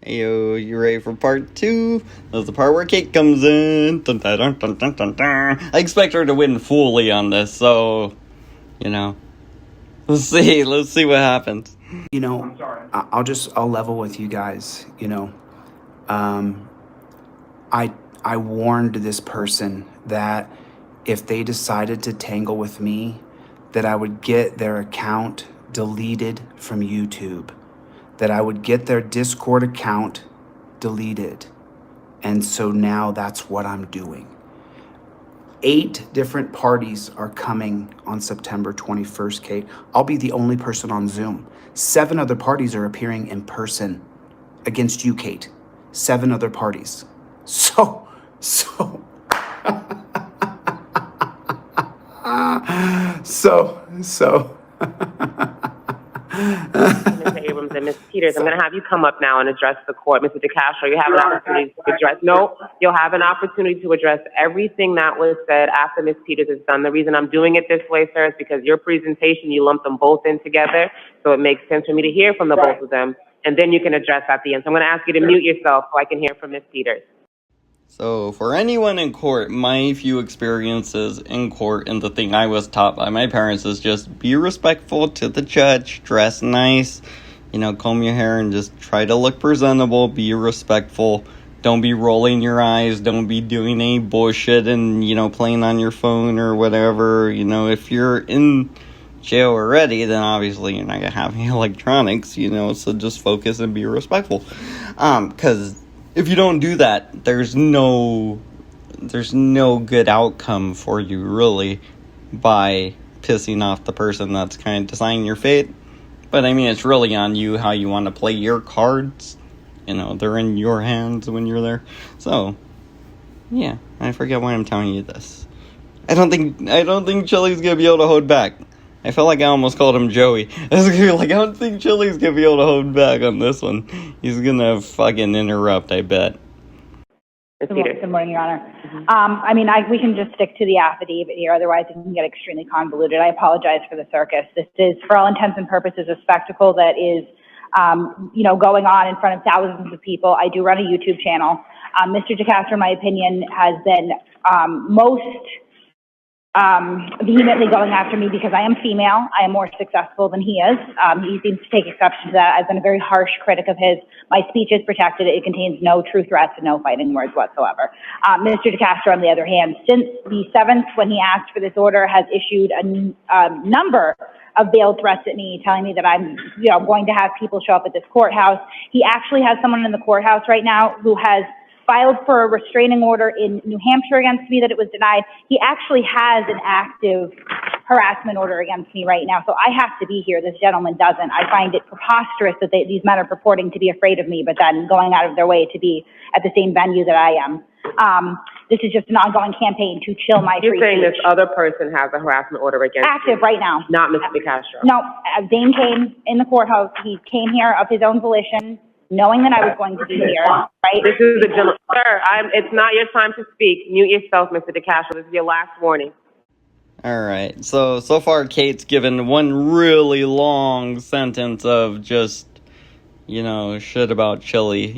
Yo, you ready for part 2? That's the part where Kate comes in. Dun, dun, dun, dun, dun, dun, dun. I expect her to win fully on this, so, let's see what happens. I'll level with you guys, I warned this person that if they decided to tangle with me, that I would get their account deleted from YouTube, that I would get their Discord account deleted. And so now that's what I'm doing. 8 different parties are coming on September 21st, Kate. I'll be the only person on Zoom. 7 other parties are appearing in person against you, Kate. 7 other parties. So. Mr. Abrams and Ms. Peters, I'm going to have you come up now and address the court. Mr. DeCastro, you have an opportunity to address. No, you'll have an opportunity to address everything that was said after Ms. Peters is done. The reason I'm doing it this way, sir, is because your presentation, you lumped them both in together, so it makes sense for me to hear from the both of them, and then you can address at the end. So I'm going to ask you to mute yourself so I can hear from Ms. Peters. So, for anyone in court, my few experiences in court and the thing I was taught by my parents is just be respectful to the judge, dress nice, comb your hair and just try to look presentable, be respectful, don't be rolling your eyes, don't be doing any bullshit and, playing on your phone or whatever. If you're in jail already, then obviously you're not going to have any electronics, so just focus and be respectful. Because if you don't do that, there's no good outcome for you, really, by pissing off the person that's kind of deciding your fate. But, it's really on you how you want to play your cards. They're in your hands when you're there. So, yeah, I forget why I'm telling you this. I don't think Chili's gonna be able to hold back. I felt like I almost called him Joey. I was gonna be like, I don't think Chili's gonna be able to hold back on this one. He's gonna fucking interrupt, I bet. Good morning, Your Honor. We can just stick to the affidavit here, otherwise it can get extremely convoluted. I apologize for the circus. This is, for all intents and purposes, a spectacle that is, going on in front of thousands of people. I do run a YouTube channel. Mr. DeCastro, in my opinion, has been most vehemently going after me because I am female. I am more successful than he is. He seems to take exception to that. I've been a very harsh critic of his. My speech is protected. It contains no true threats and no fighting words whatsoever. Mr. DeCastro, on the other hand, since the 7th, when he asked for this order, has issued a number of veiled threats at me, telling me that I'm, going to have people show up at this courthouse. He actually has someone in the courthouse right now who has filed for a restraining order in New Hampshire against me that it was denied. He actually has an active harassment order against me right now, so I have to be here. This gentleman doesn't. I find it preposterous that these men are purporting to be afraid of me, but then going out of their way to be at the same venue that I am. This is just an ongoing campaign to chill my free speech. You're saying this other person has a harassment order against you? Active right now. Not Mr. DeCastro? No, Zane came in the courthouse. He came here of his own volition, knowing that I was going to be here, right? This is the gentleman. Sir, it's not your time to speak. Mute yourself, Mr. DeCastro. This is your last warning. All right. So far, Kate's given one really long sentence of just, shit about Chili,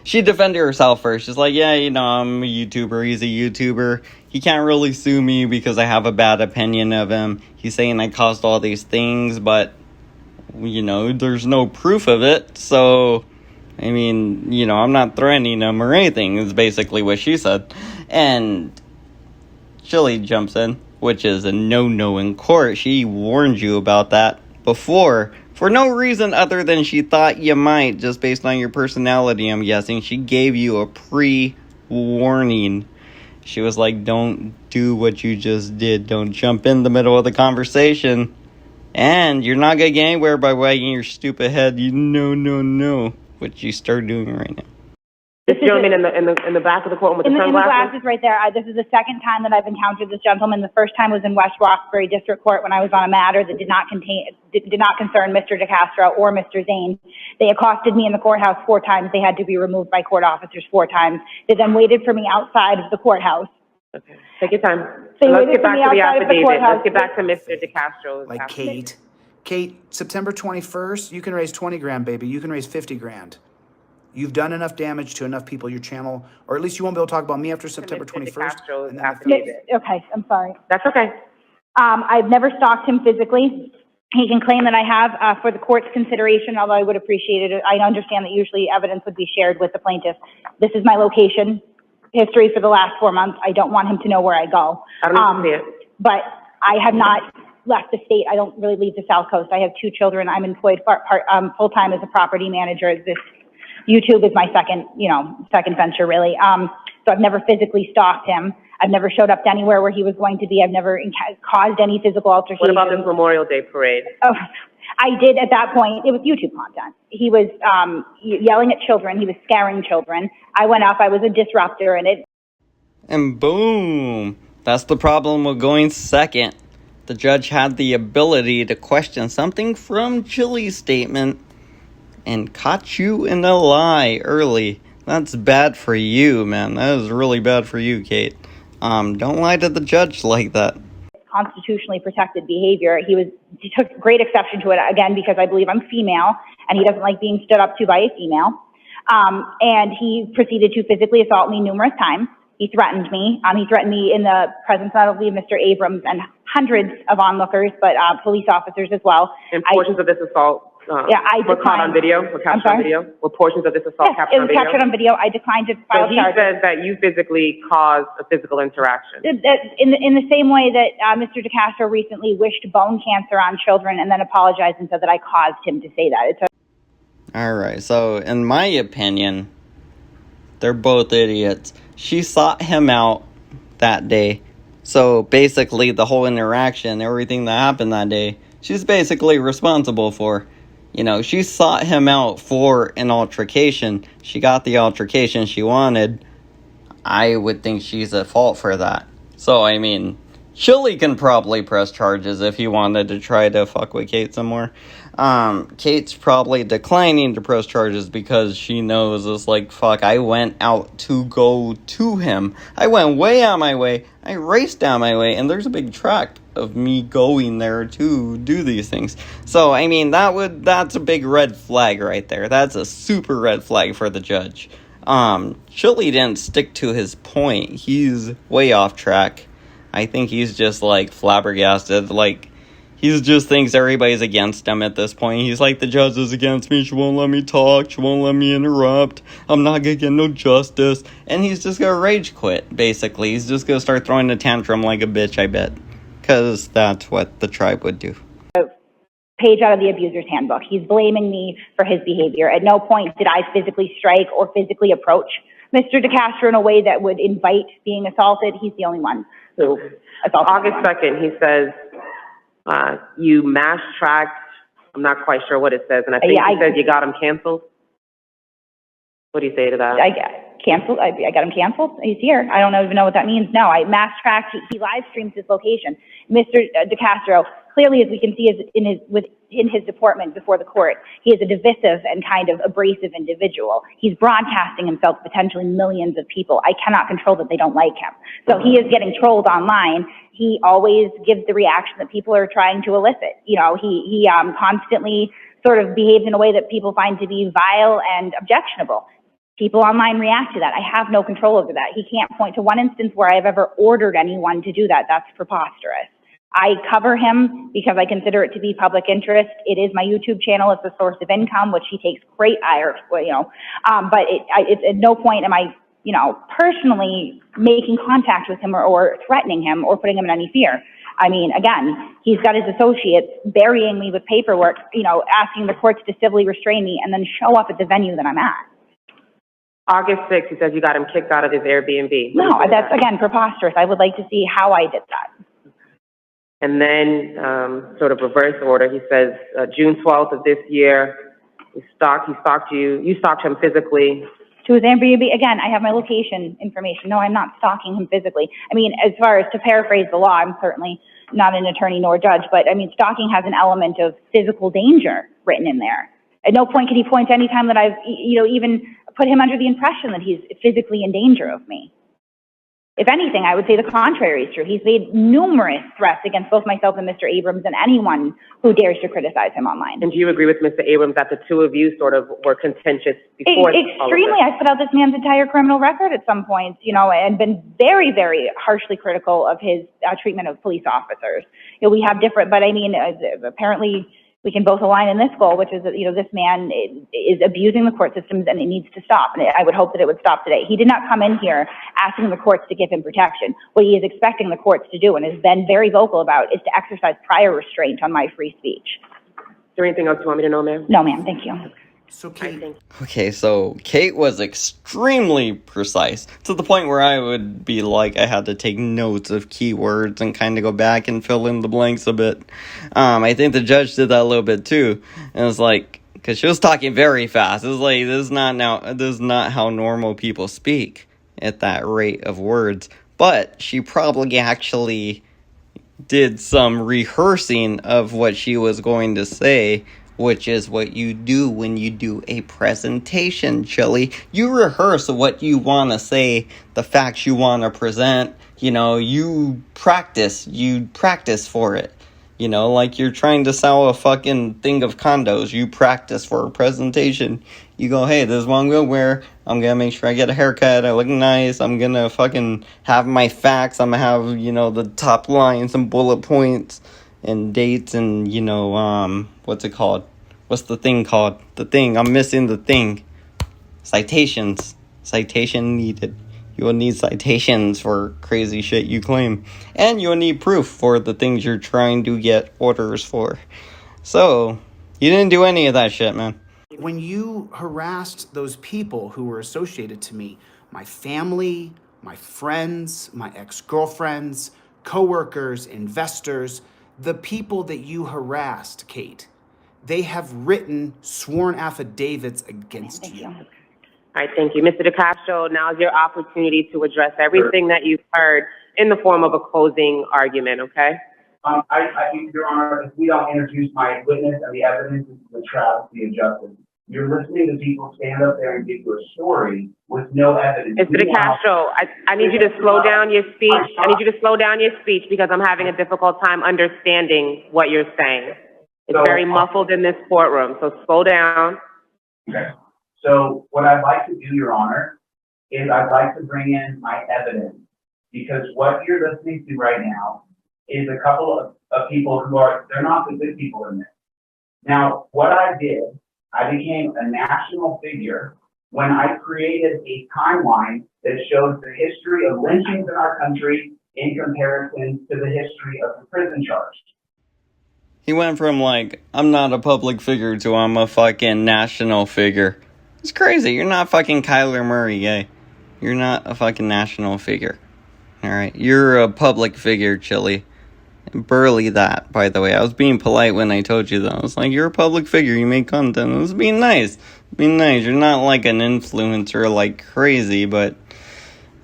she defended herself first. She's like, yeah, I'm a YouTuber. He's a YouTuber. He can't really sue me because I have a bad opinion of him. He's saying I caused all these things, but there's no proof of it, so, I'm not threatening him or anything, is basically what she said. And Chili jumps in, which is a no-no in court. She warned you about that before, for no reason other than she thought you might, just based on your personality, I'm guessing. She gave you a pre-warning. She was like, don't do what you just did. Don't jump in the middle of the conversation. And you're not going to get anywhere by wagging your stupid head. No. Which you start doing right now. This gentleman in the back of the courtroom with the sunglasses? In the glasses right there. This is the second time that I've encountered this gentleman. The first time was in West Roxbury District Court when I was on a matter that did not concern Mr. DeCastro or Mr. Zane. They accosted me in the courthouse 4 times. They had to be removed by court officers 4 times. They then waited for me outside of the courthouse. Okay. Take your time. Let's get back to the affidavit. Let's get back to Mr. DeCastro's Kate, September 21st, you can raise 20 grand, baby. You can raise 50 grand. You've done enough damage to enough people, your channel, or at least you won't be able to talk about me after September Mr. 21st. DeCastro's And then affidavit. Okay, I'm sorry. That's okay. I've never stalked him physically. He can claim that I have, for the court's consideration, although I would appreciate it. I understand that usually evidence would be shared with the plaintiff. This is my location history for the last 4 months. I don't want him to know where I go. I don't need to see it. But I have not left the state. I don't really leave the South Coast. I have 2 children. I'm employed full-time as a property manager. This YouTube is my second venture really. So I've never physically stalked him. I've never showed up to anywhere where he was going to be. I've never caused any physical altercation. What about this Memorial Day parade? Oh, I did at that point. It was YouTube content. He was yelling at children. He was scaring children. I went up. I was a disruptor, And boom! That's the problem with going second. The judge had the ability to question something from Chili's statement and caught you in a lie early. That's bad for you, man. That is really bad for you, Kate. Don't lie to the judge like that. constitutionally protected behavior. He took great exception to it, again, because I believe I'm female, and he doesn't like being stood up to by a female. And he proceeded to physically assault me numerous times. He threatened me. He threatened me in the presence not only of Mr. Abrams and hundreds of onlookers, but police officers as well. And portions of this assault were caught on video, were captured on video? Were portions of this assault captured on video? It was captured on video. I declined to file charges. So he says that you physically caused a physical interaction. In the same way that Mr. DeCastro recently wished bone cancer on children and then apologized and said that I caused him to say that. All right, so in my opinion, they're both idiots. She sought him out that day. So basically, the whole interaction, everything that happened that day, she's basically responsible for. You know, she sought him out for an altercation. She got the altercation she wanted. I would think she's at fault for that. So, I mean, Chili can probably press charges if he wanted to try to fuck with Kate some more. Kate's probably declining to press charges because she knows it's like, fuck, I went out to go to him. I went way out my way. I raced down my way, and there's a big track of me going there to do these things. So, I mean, that's a big red flag right there. That's a super red flag for the judge. Chili didn't stick to his point. He's way off track. I think he's just, like, flabbergasted. Like, he just thinks everybody's against him at this point. He's like, the judge is against me. She won't let me talk. She won't let me interrupt. I'm not going to get no justice. And he's just going to rage quit, basically. He's just going to start throwing a tantrum like a bitch, I bet. Because that's what the tribe would do. Page out of the abuser's handbook. He's blaming me for his behavior. At no point did I physically strike or physically approach Mr. DeCastro in a way that would invite being assaulted. He's the only one who assaulted August 2nd, he says, you mass-tracked, I'm not quite sure what it says, and I think he says you got him canceled. What do you say to that? I got him canceled. He's here. I don't even know what that means. No, I mass-tracked. He live streams his location. Mr. DeCastro, clearly, as we can see, is in his deportment before the court. He is a divisive and kind of abrasive individual. He's broadcasting himself to potentially millions of people. I cannot control that they don't like him. So he is getting trolled online. He always gives the reaction that people are trying to elicit. You know, he constantly sort of behaves in a way that people find to be vile and objectionable. People online react to that. I have no control over that. He can't point to one instance where I've ever ordered anyone to do that. That's preposterous. I cover him because I consider it to be public interest. It is my YouTube channel. It's a source of income, which he takes great ire for, but it's at no point am I, personally making contact with him or threatening him or putting him in any fear. I mean, again, he's got his associates burying me with paperwork, asking the courts to civilly restrain me and then show up at the venue that I'm at. August 6th, he says you got him kicked out of his Airbnb. No, that's, again, preposterous. I would like to see how I did that. And then, sort of reverse order, he says, June 12th of this year, he stalked you, you stalked him physically. To his Airbnb, again, I have my location information. No, I'm not stalking him physically. I mean, as far as to paraphrase the law, I'm certainly not an attorney nor judge, but I mean, stalking has an element of physical danger written in there. At no point can he point to any time that I've, even put him under the impression that he's physically in danger of me. If anything, I would say the contrary is true. He's made numerous threats against both myself and Mr. Abrams and anyone who dares to criticize him online. And do you agree with Mr. Abrams that the two of you sort of were contentious before Extremely. I've put out this man's entire criminal record at some points, and been very, very harshly critical of his treatment of police officers. We have different, but I mean, apparently we can both align in this goal, which is that, this man is abusing the court systems and it needs to stop. And I would hope that it would stop today. He did not come in here asking the courts to give him protection. What he is expecting the courts to do and has been very vocal about is to exercise prior restraint on my free speech. Is there anything else you want me to know, ma'am? No, ma'am. Thank you. So, Kate. Okay, so Kate was extremely precise to the point where I would be like, I had to take notes of keywords and kind of go back and fill in the blanks a bit. I think the judge did that a little bit too. And it's like, because she was talking very fast. It was like, this is not how normal people speak at that rate of words. But she probably actually did some rehearsing of what she was going to say, which is what you do when you do a presentation, Chili. You rehearse what you want to say, the facts you want to present. You practice for it. Like you're trying to sell a fucking thing of condos. You practice for a presentation. You go, hey, this is what I'm going to wear. I'm going to make sure I get a haircut. I look nice. I'm going to fucking have my facts. I'm going to have, the top lines and bullet points and dates and, what's it called? What's the thing called? The thing. I'm missing the thing. Citations. Citation needed. You will need citations for crazy shit you claim. And you'll need proof for the things you're trying to get orders for. So, you didn't do any of that shit, man. When you harassed those people who were associated to me, my family, my friends, my ex-girlfriends, coworkers, investors, the people that you harassed, Kate, they have written sworn affidavits against you. All right, thank you. Mr. DeCastro, now is your opportunity to address everything that you've heard in the form of a closing argument, okay? I think, Your Honor, if we don't introduce my witness and the evidence, this is a travesty of justice. You're listening to people stand up there and give you a story with no evidence. Mr. DeCastro, I need you to slow down your speech. I need you to slow down your speech because I'm having a difficult time understanding what you're saying. It's very muffled in this courtroom, so slow down. Okay. So what I'd like to do, Your Honor, is I'd like to bring in my evidence because what you're listening to right now is a couple of people who they're not the good people in this. Now, what I did, I became a national figure when I created a timeline that shows the history of lynchings in our country in comparison to the history of the prison charge. He went from I'm not a public figure to I'm a fucking national figure. It's crazy. You're not fucking Kyler Murray, eh? You're not a fucking national figure. Alright? You're a public figure, Chili. Burly that, by the way. I was being polite when I told you that. I was like, you're a public figure. You make content. It was being nice. Being nice. You're not like an influencer like crazy, but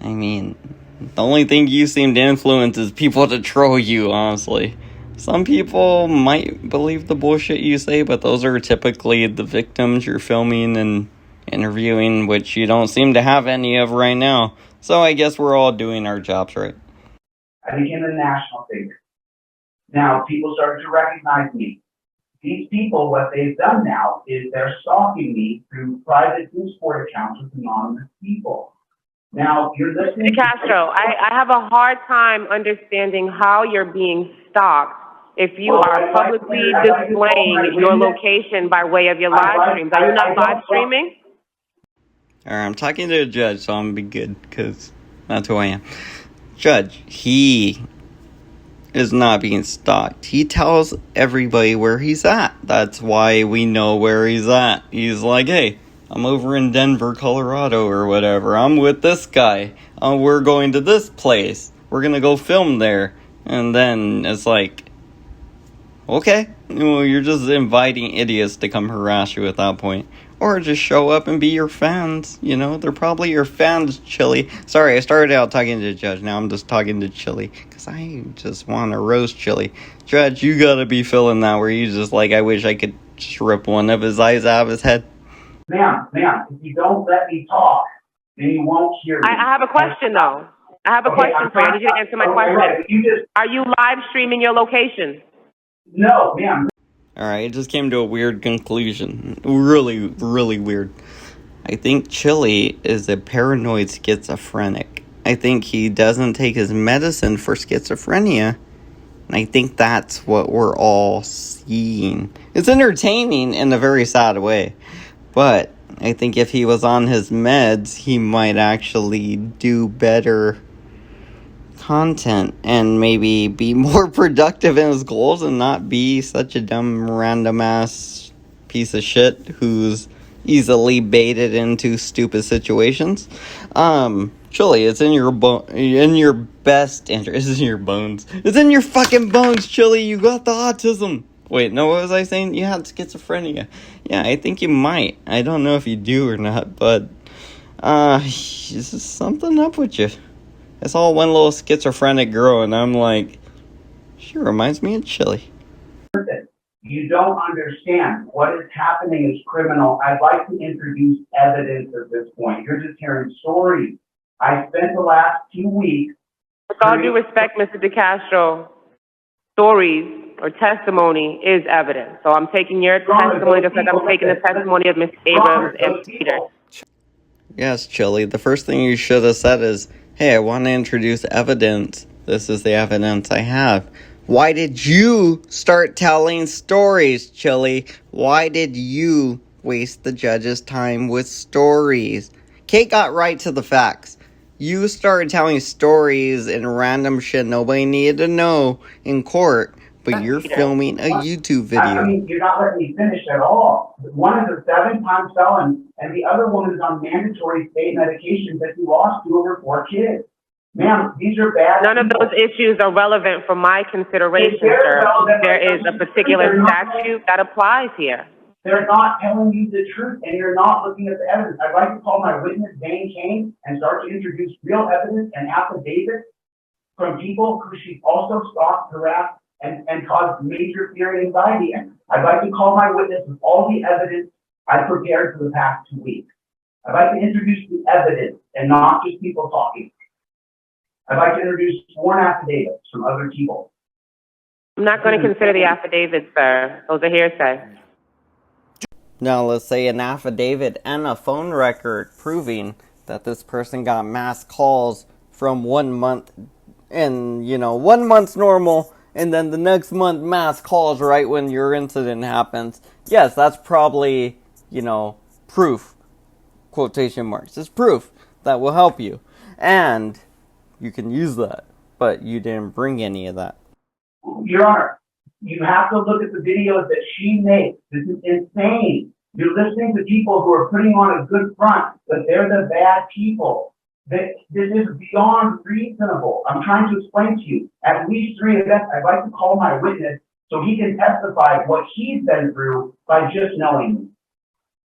I mean, the only thing you seem to influence is people to troll you, honestly. Some people might believe the bullshit you say, but those are typically the victims you're filming and interviewing, which you don't seem to have any of right now. So I guess we're all doing our jobs right. I became a national figure. Now, people started to recognize me. These people, what they've done now is they're stalking me through private news sport accounts with anonymous people. Now, you're listening Mr. Castro, I have a hard time understanding how you're being stalked if you are publicly displaying your location by way of your live streams. Are you not live streaming? Alright, I'm talking to a judge, so I'm gonna be good, because that's who I am. Judge, he is not being stalked. He tells everybody where he's at. That's why we know where he's at. He's like, hey, I'm over in Denver, Colorado, or whatever. I'm with this guy. We're going to this place. We're gonna go film there. And then it's like, okay, well, you're just inviting idiots to come harass you at that point. Or just show up and be your fans, They're probably your fans, Chili. Sorry, I started out talking to the judge. Now I'm just talking to Chili. Because I just want to roast Chili. Judge, you gotta be feeling that where you just I wish I could just rip one of his eyes out of his head. Ma'am, if you don't let me talk, then you won't hear me. I have a question, though. I have a Okay, question for you. I need you to answer my okay, question. You just, Are you live streaming your location? no, ma'am. Alright, it just came to a weird conclusion. Really, really weird. I think Chili is a paranoid schizophrenic. I think he doesn't take his medicine for schizophrenia. And I think that's what we're all seeing. It's entertaining in a very sad way. But I think if he was on his meds, he might actually do better content and maybe be more productive in his goals and not be such a dumb random ass piece of shit who's easily baited into stupid situations. Chili, it's in your in your best interest. It's in your bones. It's in your fucking bones, Chili. You got the autism. Wait, no, what was I saying? You had schizophrenia. Yeah, I think you might. I don't know if you do or not, but is there something up with you? I saw one little schizophrenic girl, and I'm like, she reminds me of Chili. You don't understand. What is happening is criminal. I'd like to introduce evidence at this point. You're just hearing stories. I spent the last 2 weeks. With all due respect, Mr. DeCastro, stories or testimony is evidence. So I'm taking your testimony just like I'm taking the testimony of Ms. Abrams and Peter. Yes, Chili. The first thing you should have said is, hey, I want to introduce evidence. This is the evidence I have. Why did you start telling stories, Chili? Why did you waste the judge's time with stories? Kate got right to the facts. You started telling stories and random shit nobody needed to know in court, but you're filming a YouTube video. I mean, you're not letting me finish at all. One is a 7-time felon, and the other one is on mandatory state medication that he lost to over 4 kids. Ma'am, these are bad. None of those issues are relevant for my consideration, sir. There is a particular statute that applies here. They're not telling you the truth, and you're not looking at the evidence. I'd like to call my witness, Dane Kane, and start to introduce real evidence and affidavits from people who she also stalked, harassed, and caused major fear and anxiety. And I'd like to call my witness with all the evidence I prepared for the past 2 weeks. I'd like to introduce the evidence and not just people talking. I'd like to introduce sworn affidavits from other people. I'm not going to consider the affidavits, sir. Those are hearsay. Now, let's say an affidavit and a phone record proving that this person got mass calls from 1 month, and, 1 month's normal, and then the next month mass calls right when your incident happens. Yes, that's probably, proof, quotation marks. It's proof that will help you. And you can use that, but you didn't bring any of that. Your Honor, you have to look at the videos that she makes. This is insane. You're listening to people who are putting on a good front, but they're the bad people. This is beyond reasonable. I'm trying to explain to you. At least 3 events, I'd like to call my witness so he can testify what he's been through by just knowing me.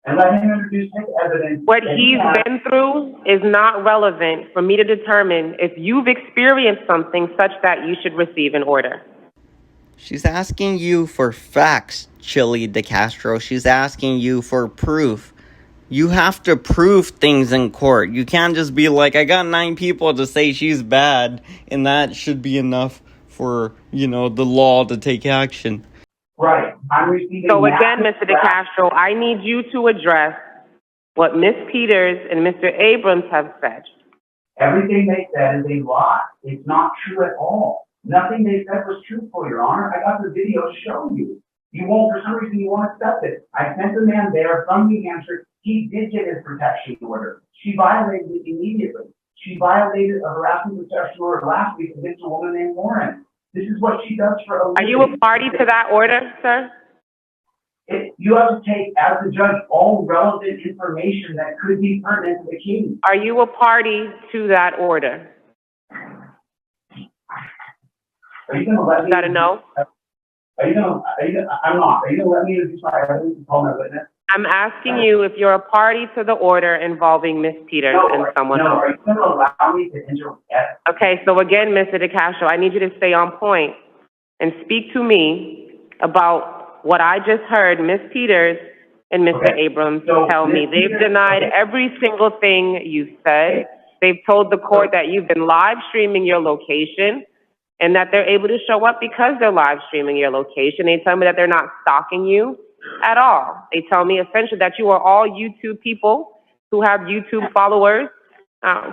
And let him introduce his evidence. What he's been through is not relevant for me to determine if you've experienced something such that you should receive an order. She's asking you for facts, Chili DeCastro. She's asking you for proof. You have to prove things in court. You can't just be like, I got 9 people to say she's bad, and that should be enough for, the law to take action. Right. I'm receiving. So again, Mr. DeCastro, I need you to address what Ms. Peters and Mr. Abrams have said. Everything they said is a lie. It's not true at all. Nothing they said was truthful, Your Honor. I got the video to show you. You won't, for some reason, you won't accept it. I sent the man there from New Hampshire. He did get his protection order. She violated it immediately. She violated a harassment protection order last week against a woman named Lauren. This is what she does for a living. Are you a party to that order, sir? You have to take, as the judge, all relevant information that could be pertinent to the case. Are you a party to that order? Are you going to let me? Is that a no? I'm not. Are you going to let me introduce my evidence and call my witness? I'm asking you if you're a party to the order involving Ms. Peters and someone else. No, are you going to allow me to interject? Okay, so again, Mr. DeCastro, I need you to stay on point and speak to me about what I just heard Ms. Peters and Mr. Abrams tell me. They've denied every single thing you said. They've told the court that you've been live streaming your location and that they're able to show up because they're live streaming your location. They tell me that they're not stalking you at all. They tell me essentially that you are all YouTube people who have YouTube followers,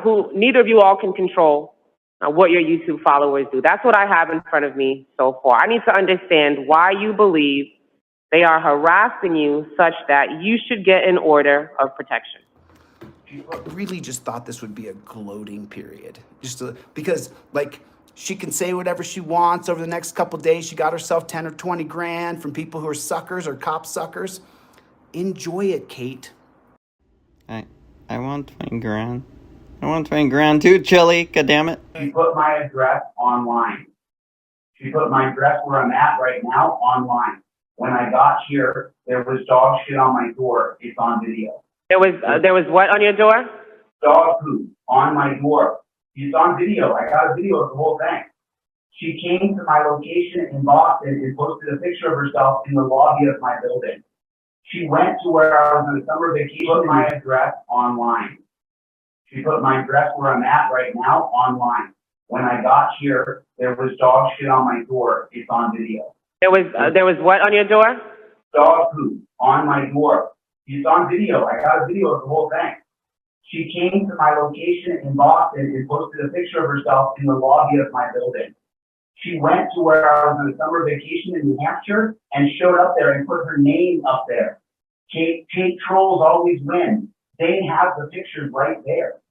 who neither of you all can control what your YouTube followers do. That's what I have in front of me so far. I need to understand why you believe they are harassing you such that you should get an order of protection. I really just thought this would be a gloating period. Because, like, she can say whatever she wants over the next couple days. She got herself 10 or 20 grand from people who are suckers or cop suckers. Enjoy it, Kate. I want 20 grand. I want 20 grand too, Chili. God damn it. She put my address online. She put my address where I'm at right now online. When I got here, there was dog shit on my door. It's on video. There was what on your door? Dog poop on my door. It's on video. I got a video of the whole thing. She came to my location in Boston and posted a picture of herself in the lobby of my building. She went to where I was on a summer vacation. Put my address online. She put my address where I'm at right now online. When I got here, there was dog shit on my door. It's on video. There was what on your door? Dog poop on my door. It's on video. I got a video of the whole thing. She came to my location in Boston and posted a picture of herself in the lobby of my building. She went to where I was on a summer vacation in New Hampshire and showed up there and put her name up there. Kate trolls always win. They have the pictures right there.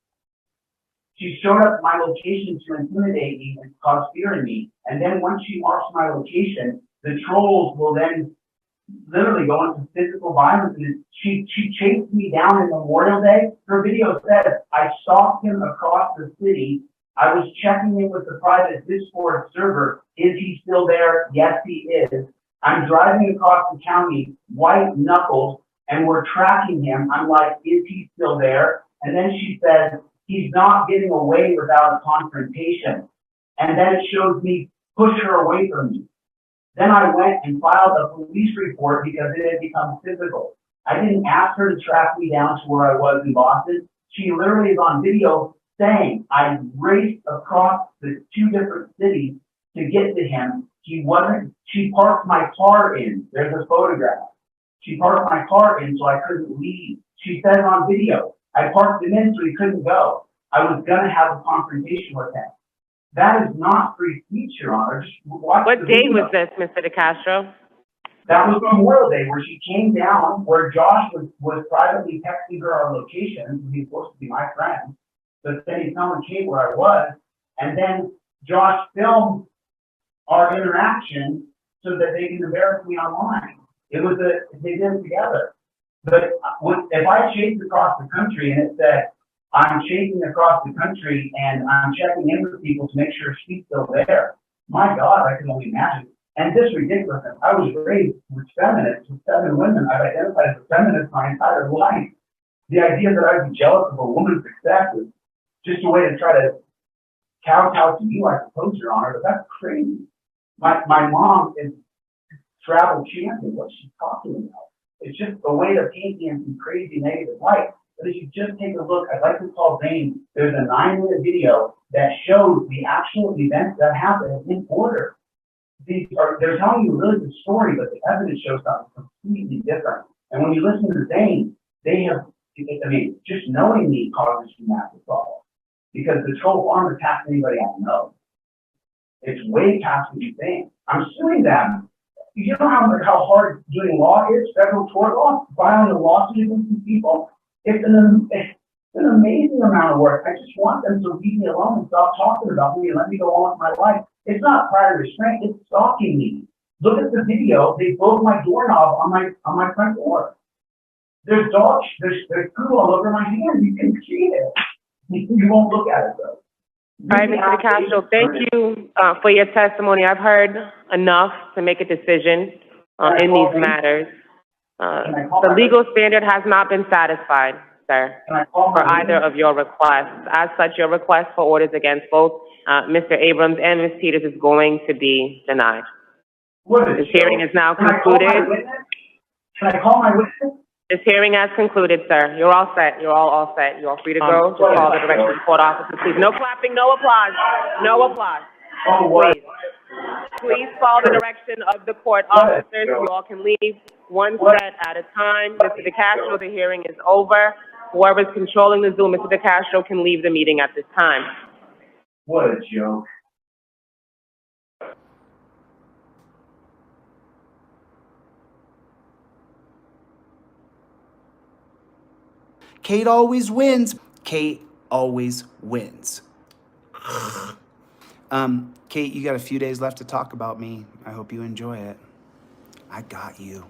She showed up at my location to intimidate me and cause fear in me. And then once she marks my location, the trolls will then literally go into physical violence. And she chased me down in Memorial Day. Her video says, I stalked him across the city. I was checking in with the private Discord server. Is he still there? Yes, he is. I'm driving across the county, white knuckles, and we're tracking him. I'm like, is he still there? And then she says, he's not getting away without a confrontation. And then it shows me push her away from me. Then I went and filed a police report because it had become physical. I didn't ask her to track me down to where I was in Boston. She literally is on video saying I raced across the 2 different cities to get to him. She parked my car in. There's a photograph. She parked my car in so I couldn't leave. She says on video, I parked him in so he couldn't go. I was going to have a confrontation with him. That is not free speech, Your Honor. Just watch What day was this, Mr. DeCastro? That was Memorial Day, where she came down, where Josh was privately texting her our location. He's supposed to be my friend. But then he's telling Kate where I was. And then Josh filmed our interaction so that they can embarrass me online. They did it together. But if I chased across the country and it said, I'm chasing across the country and I'm checking in with people to make sure she's still there, my God, I can only imagine. And this ridiculousness. I was raised with feminists, with 7 women. I've identified as a feminist my entire life. The idea that I'd be jealous of a woman's success is just a way to try to kowtow to you, I suppose, Your Honor, but that's crazy. My mom is travel champion. What's she talking about? It's just a way to paint me in some crazy negative light. But if you just take a look, I'd like to call Zane, there's a 9-minute video that shows the actual events that happened in order. They're telling you really the story, but the evidence shows something completely different. And when you listen to Zane, just knowing me causes you massive problems. Because the troll farm attacks anybody I know. It's way past what you think. I'm suing them. You know how hard doing law is, federal tort law, filing a lawsuit against these people? It's an amazing amount of work. I just want them to leave me alone and stop talking about me and let me go on with my life. It's not prior restraint, it's stalking me. Look at the video. They broke my doorknob on my front door. There's dogs, there's poo all over my hand. You can see it. You won't look at it though. All right, Mr. DeCastro, thank you for your testimony. I've heard enough to make a decision in these matters. The legal standard has not been satisfied, sir, for either of your requests. As such, your request for orders against both Mr. Abrams and Ms. Peters is going to be denied. This hearing is now concluded. Can I call my witness? This hearing has concluded, sir. You're all set. You're all set. You're all free to go. Just follow the directions of the court officer, please. No clapping, no applause. No applause. Oh, what? Please. Please follow the direction of the court officers. You all can leave one set at a time. Mr. DeCastro, the hearing is over. Whoever's controlling the Zoom, Mr. DeCastro can leave the meeting at this time. What a joke. Kate always wins. Kate always wins. Kate, you got a few days left to talk about me. I hope you enjoy it. I got you.